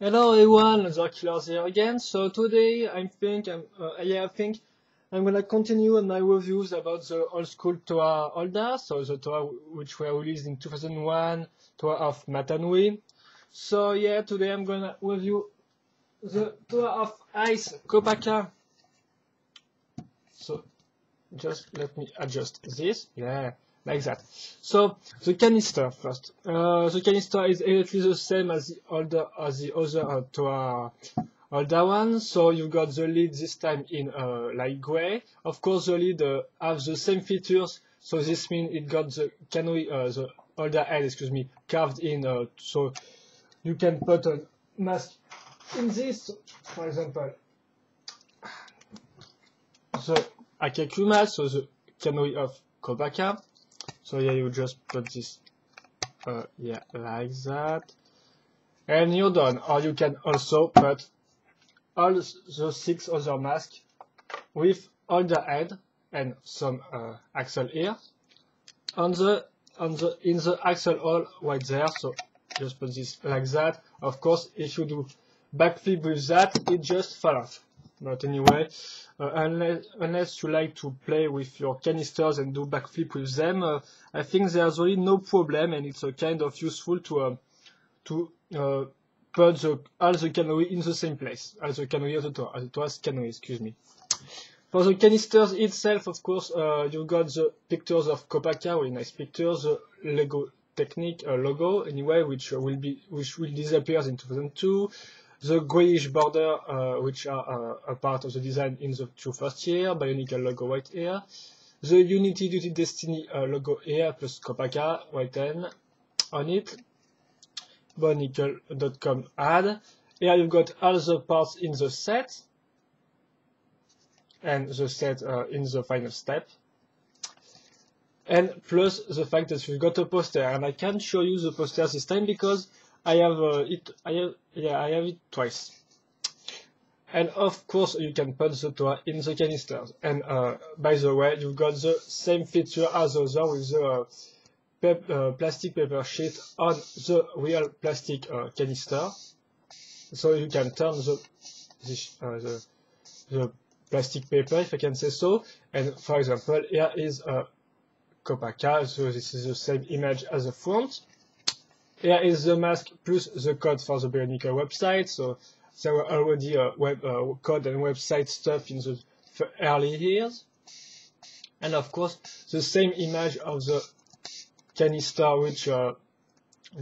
Hello everyone, the Killers here again. So today I think I'm gonna continue on my reviews about the old school Toa Holda, so the Toa which were released in 2001, Toa of Matanui. So yeah, today I'm gonna review the Toa of Ice Kopaka. So just let me adjust this, yeah, like that. So the canister first. The canister is exactly the same as the other Toa Holda one. So you've got the lid this time in light gray. Of course, the lid have the same features. So this means it got the canoe, the Holda head, excuse me, carved in. So you can put a mask in this, for example. The Akaku mask, so the canoe of Kopaka. So yeah, you just put this, yeah, like that, and you're done. Or you can also put all the 6 other masks with all the head and some axle here in the axle hole right there. So just put this like that. Of course, if you do backflip with that, it just fall off. But anyway, unless you like to play with your canisters and do backflip with them, I think there's really no problem, and it's kind of useful to put all the canoe in the same place as the canoe of the Toa, as it was canoe, excuse me. For the canisters itself, of course, you've got the pictures of Kopaka, very nice pictures, the Lego Technique logo, anyway, which will disappear in 2002. The grayish border, which are a part of the design in the 2 first year, Bionicle logo right here. The Unity Duty Destiny logo here, plus Kopaka right hand on it. Bionicle.com ad. Here you've got all the parts in the set, and the set in the final step. And plus the fact that we've got a poster, and I can't show you the poster this time because I have it twice. And of course you can put the Toa in the canisters. And by the way, you've got the same feature as the other with the plastic paper sheet on the real plastic canister. So you can turn the plastic paper, if I can say so. And for example, here is Kopaka, so this is the same image as the front. Here is the mask plus the code for the Bionicle website. So there were already code and website stuff in the early years. And of course, the same image of the canister, which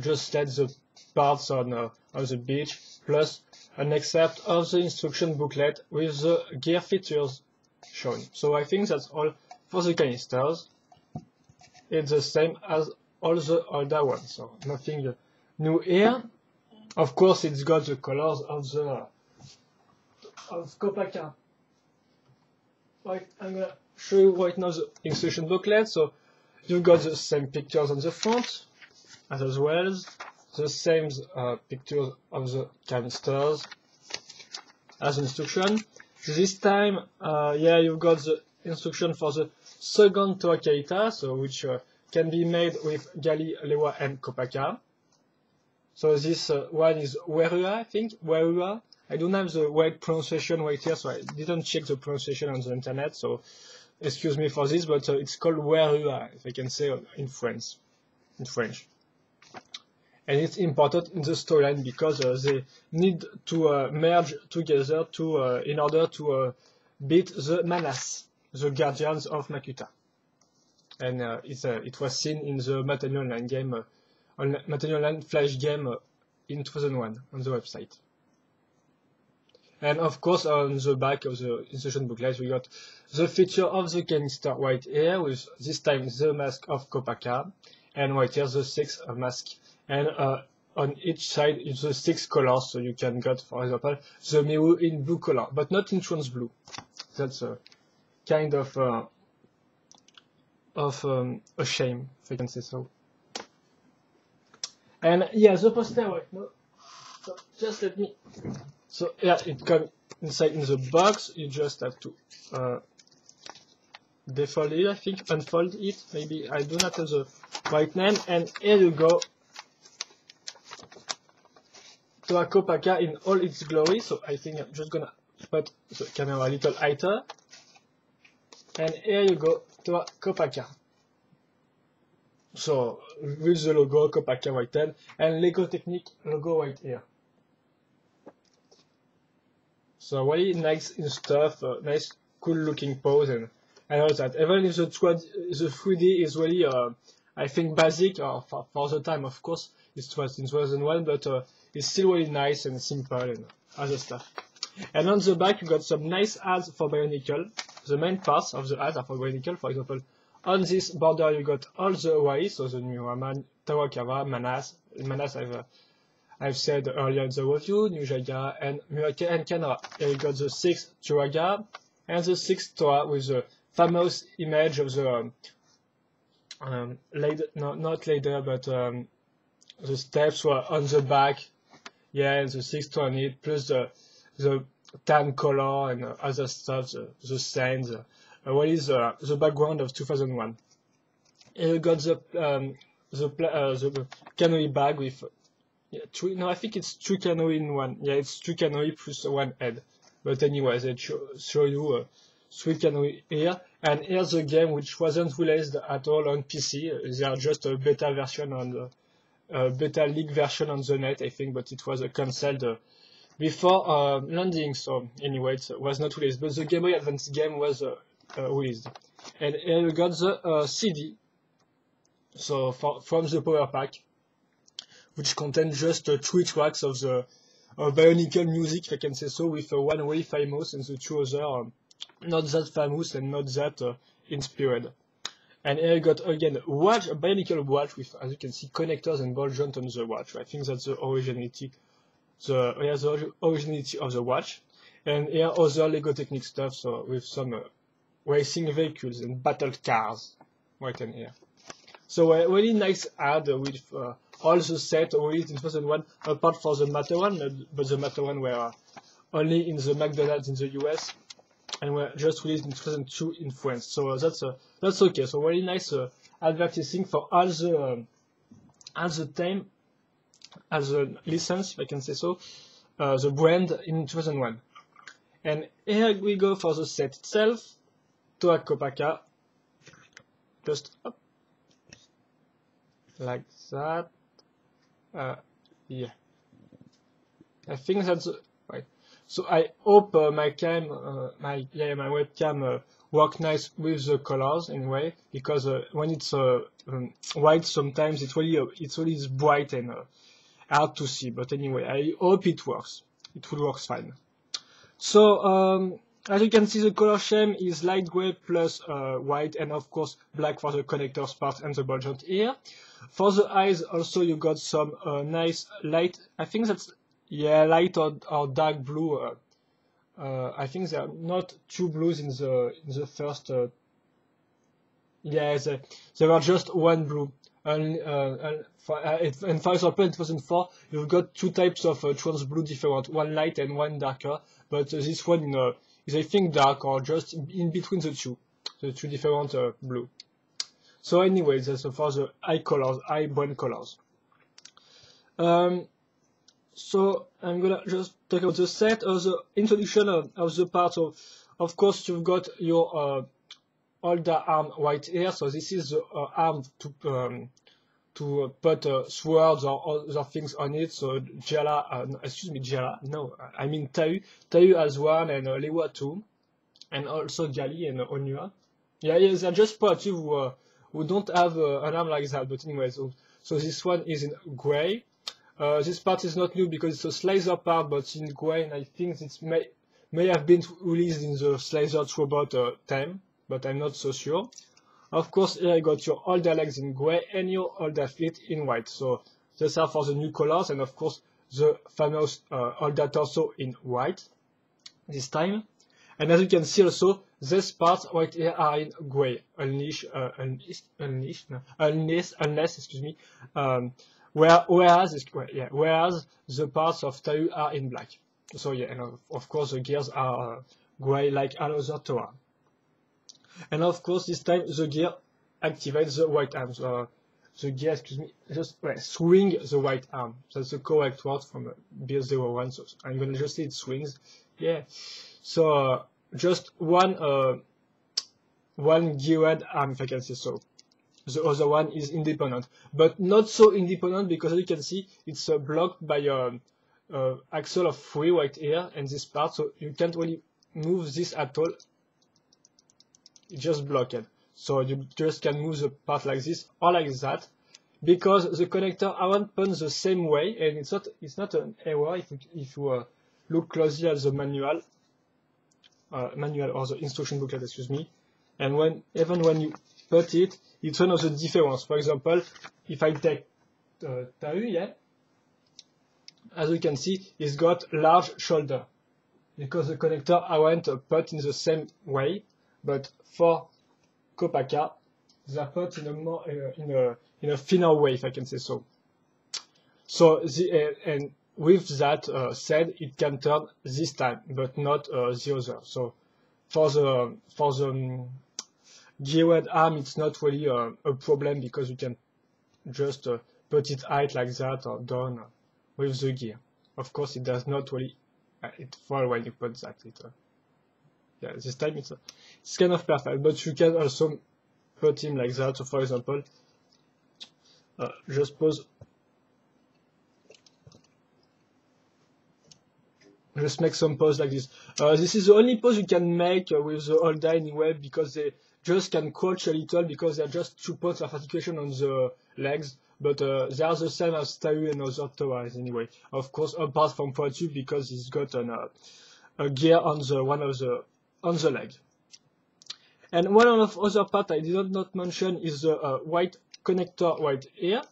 just set the parts on the beach, plus an excerpt of the instruction booklet with the gear features shown. So I think that's all for the canisters. It's the same as all the older ones, so nothing new here. Of course, it's got the colors of Kopaka. Right, I'm gonna show you right now the instruction booklet. So you've got the same pictures on the front, as well as the same pictures of the canisters as instruction. This time, yeah, you've got the instruction for the second Toa Keita, so which can be made with Gali, Lewa, and Kopaka. So this one is Werua, I think, Werua. I don't have the right pronunciation right here, so I didn't check the pronunciation on the internet, so excuse me for this, but it's called Werua, if I can say in French. And it's important in the storyline because they need to merge together in order to beat the Manas, the Guardians of Makuta. And it was seen in the Matani Online game, Matani Online Flash game in 2001 on the website. And of course, on the back of the instruction booklet, we got the feature of the canister right here, with this time the mask of Kopaka, and right here the 6 mask. And on each side is the 6 colors, so you can get, for example, the Miru in blue color, but not in trans blue. That's a kind of a shame, if I can say so. And yeah, the poster right now. So just let me. So yeah, it comes inside in the box. You just have to defold it, I think, unfold it. Maybe I do not have the right name. And here you go. Toa Kopaka in all its glory. So I think I'm just gonna put the camera a little higher. And here you go, Toa Kopaka. So with the logo Kopaka right hand and Lego Technique logo right here. So really nice stuff, nice cool looking pose and all that. Even if the 3D is really I think basic for the time, of course it was in 2001, but it's still really nice and simple and other stuff. And on the back you got some nice ads for Bionicle. The main parts of the ads are for Bionicle. For example, on this border you got all the Hawaii, so the new Raman, Tawakawa, Manas. Manas I've said earlier in the review, New Jaga and Murake and Kanara. Here you got the 6th Churaga and the 6th Toa with the famous image of the not ladder, but the steps were on the back. Yeah, and the 6th Toa on it, plus the tan color and other stuff, the sands. What is the background of 2001? Here you got the canoe bag with I think it's 2 canoe in one. Yeah, it's 2 canoe plus 1 head. But anyway, they show you 3 canoe here. And here's the game which wasn't released at all on PC. They are just a beta version on the beta league version on the net, I think, but it was cancelled before landing. So anyway, it was not released. But the Game Boy Advance game was released. And here you got the CD. So from the power pack, which contains just 3 tracks of the Bionicle music, if I can say so, with one really famous and the 2 other not that famous and not that inspired. And here you got again a Bionicle watch with, as you can see, connectors and ball joint on the watch. I think that's the originality, the originality of the watch. And here other Lego Technique stuff, so with some racing vehicles and battle cars, right in here. So a really nice ad with all the set released in 2001, apart for the Matter one, but the Matter one were only in the McDonald's in the US and were just released in 2002 in France. So that's okay. So really nice advertising for all the time, as a license, if I can say so, the brand in 2001. And here we go for the set itself, Toa Kopaka, just up. Like that. Yeah. I think that's right. So I hope my webcam work nice with the colors anyway, because when it's white, sometimes it's really bright and hard to see. But anyway, I hope it works. It will work fine. So as you can see, the color scheme is light gray plus white, and of course black for the connectors part and the ball joint here. For the eyes, also you got some nice light. I think that's light or dark blue. I think there are not 2 blues in the first. There were just 1 blue. And for example, in 2004, you've got 2 types of trans blue different, 1 light and 1 darker. But this one is I think dark or just in between the 2 different blue. So anyway, that's for the eye brand colors. So I'm gonna just talk about the set of the introduction of the parts. Of course, you've got your all the arm right here. So this is the arm to put swords or other things on it. So Jala, no, I mean Tayu has one, and Lewa too, and also Gali and Onua. Yeah, they're just party who don't have an arm like that. But anyway, so this one is in gray. This part is not new because it's a slicer part, but in gray, and I think it may have been released in the Slicer Robot time, but I'm not so sure. Of course, here I got your all the legs in gray and your all the feet in white. So these are for the new colors, and of course the famous all the torso in white this time. And as you can see also, these parts right here are in gray, unless excuse me. Whereas the parts of Tayu are in black. So yeah, and of course the gears are gray like another Toa. And of course this time the gear activates the white arms. the gear, excuse me, just swing the right arm. That's the correct word from BS01. So I'm gonna just say it swings. Yeah. So just one geared arm, if I can say so. The other one is independent, but not so independent because as you can see, it's blocked by axle of 3 right here and this part, so you can't really move this at all. It's just blocked. So you just can move the part like this or like that, because the connector aren't put the same way, and it's not an error if you look closely at the manual or the instruction booklet, excuse me. And even when you put it, it's one of the difference. For example, if I take Tau, yeah, as you can see, it's got large shoulder because the connector aren't put in the same way, but for Kopaka, they're put in a more in a thinner way, if I can say so. So and with that said, it can turn this time, but not the other. So for the geared arm, it's not really a problem because you can just put it height like that or down with the gear. Of course, it does not really it fall when you put that. Yeah, this time it's kind of perfect, but you can also put him like that. So for example, just make some pose like this. This is the only pose you can make with the holder anyway, because they just can crouch a little because they're just 2 points of articulation on the legs, but they are the same as Tau and other Toas anyway. Of course, apart from Poitou because he's got a gear on the leg. And one of the other part I did not mention is the white connector right here,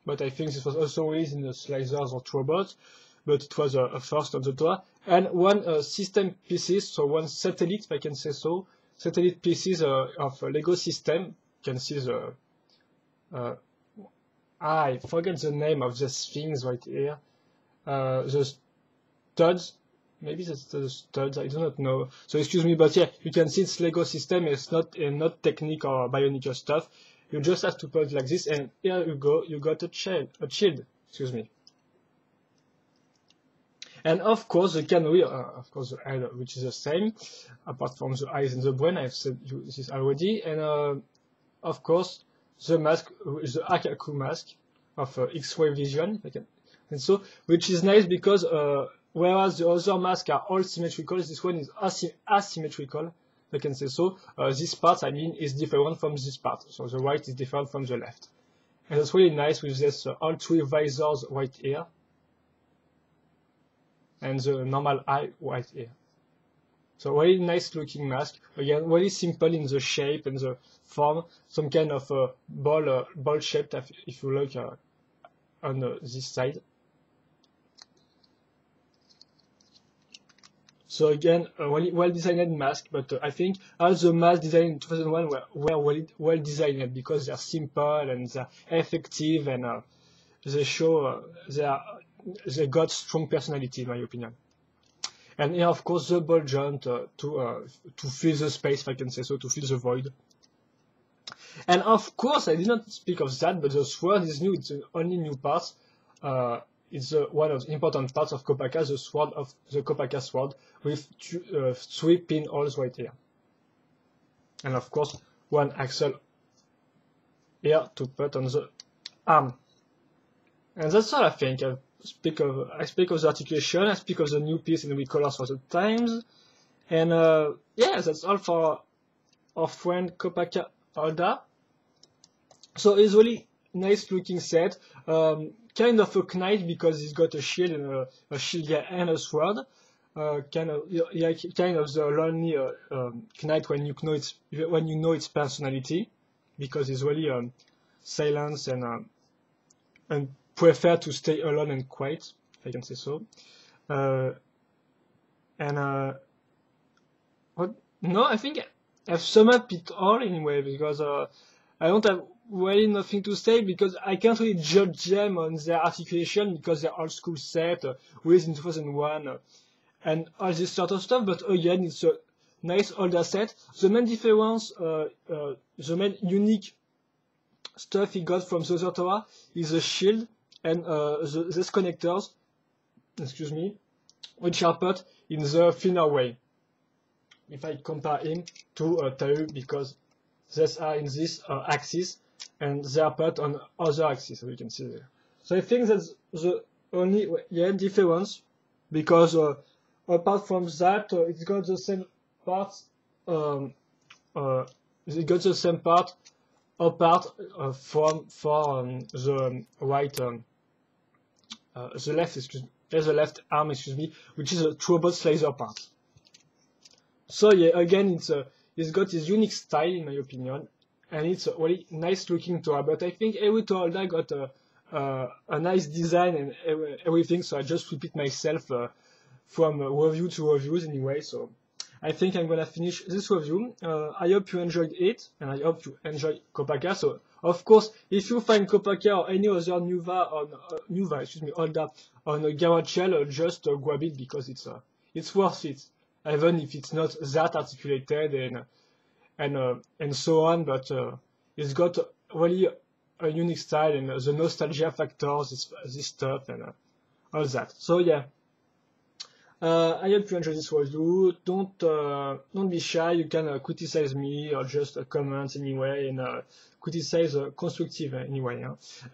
but I think this was also released in the Slicers or Robots, but it was a first on the Toa. And one system pieces, so one satellite, if I can say so, satellite pieces of Lego system. You can see the I forget the name of these things right here. The studs, maybe that's the studs, I do not know. So excuse me, but yeah, you can see it's Lego system. It's not Technic or Bionicle stuff. You just have to put it like this, and here you go. You got a shield. Excuse me. And of course, the canopy, of course, the head, which is the same, apart from the eyes and the brain. I've said this already. And of course, the mask, the Akaku mask of X-ray vision, and so, which is nice because whereas the other masks are all symmetrical, this one is asymmetrical. I can say so. This part, I mean, is different from this part. So the right is different from the left. And that's really nice with this all 3 visors right here. And the normal eye right here. So really nice looking mask. Again, really simple in the shape and the form. Some kind of ball shaped if you look on this side. So again, a well designed mask, but I think all the masks designed in 2001 were well designed because they're simple and they're effective, and they show they got strong personality, in my opinion. And here, of course, the ball joint to fill the space, if I can say so, to fill the void. And of course, I did not speak of that, but the sword is new. It's the only new part. It's one of the important parts of Kopaka, the sword of the Kopaka sword, with 3 pinholes right here. And of course, one axle here to put on the arm. And that's all I think. I speak of the articulation, I speak of the new piece in the colors for the times, and yeah, that's all for our friend Kopaka Holder. So it's really nice looking set, kind of a knight because he's got a shield and a shield gear and a sword. Kind of the lonely knight when you know its personality, because he's really silent and prefer to stay alone and quiet, if I can say so. No, I think I've summed up it all anyway, because I don't have really nothing to say, because I can't really judge them on their articulation because they're old school set with in 2001 and all this sort of stuff. But again, it's a nice older set. The main difference, the main unique stuff he got from the other tower is a shield and these connectors, excuse me, which are put in the thinner way. If I compare him to Tau, because these are in this axis and they are put on other axis, as you can see there. So I think that's the only difference, because apart from that, it's got the same parts. It got the same part apart from the right, the left, excuse me, the left arm, excuse me, which is a robot slicer part. So yeah, again, it's got this unique style in my opinion, and it's a really nice looking tower. But I think every tower got a nice design and everything. So I just repeat myself from review to reviews anyway. So I think I'm gonna finish this review. I hope you enjoyed it, and I hope you enjoyed Kopaka. So of course, if you find Kopaka or any other Nuva, excuse me, Olda on a garage shell, just grab it, because it's worth it, even if it's not that articulated and so on. But it's got really a unique style and the nostalgia factors, this stuff and all that. So yeah. I hope you enjoyed this review. Don't be shy. You can criticize me or just comment anyway, and criticize constructive anyway.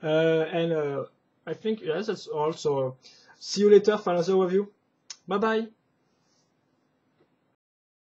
And I think yes, that's all. So see you later for another review. Bye bye.